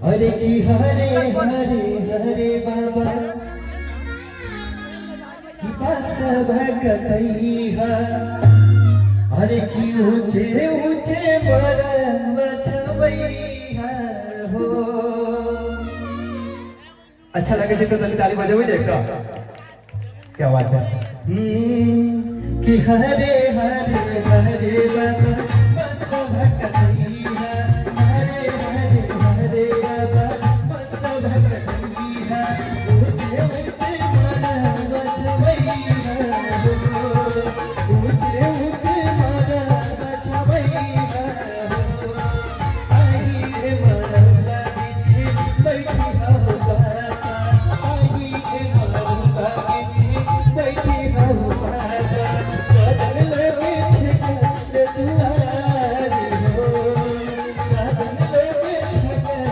अरे की हरे हरे हरे बाबा की बस भगतैया अरे की ऊंचे ऊंचे मरम बचवैया हो। अच्छा लगे तो ताली बजाओ देखो क्या बात है। कि हरे हरे हरे बाबा बस भगतैया हरे हरे हरे बाबा बस भगतैया ऊंचे ऊंचे मरम बचवैया हो ऊंचे ऊंचे मरम बचवैया हो। आई रे मरला बीच बैठी हो बाबा आई रे मरला बीच बैठी हो बाबा सदन लगे छकल दुआरी हो सदन लगे छकल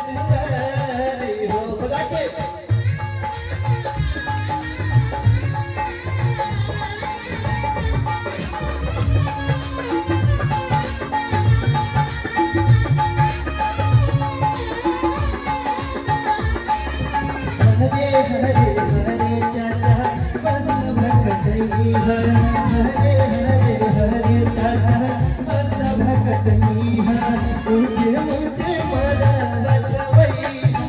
दुआरी हो। बता के हरे हरे हरे चाचा बस भगतैया हरे हरे हरे चाचा बस भगतैया ऊंचे ऊंचे मरा बचवैया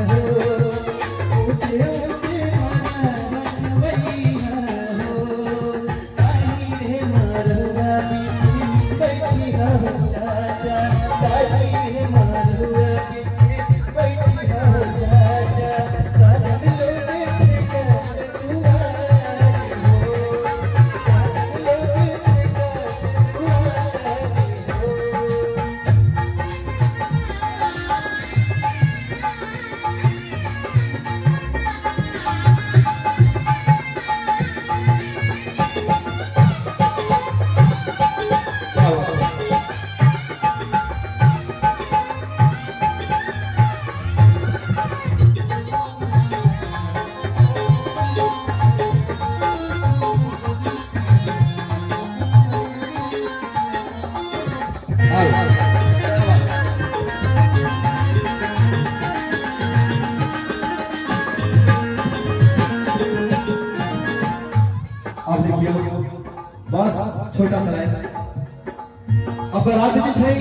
हो ऊंचे ऊंचे मरा बचवैया हो। आई रे मरुआ बीच बैठी हो चाचा आई रे मरुआ बीच बैठी हो चाचा सदन लोगे छकल दुआरी हो सदन लोगे छकल दुआरी हो। अब देखिए बस छोटा सा लाइन अब रात जी छै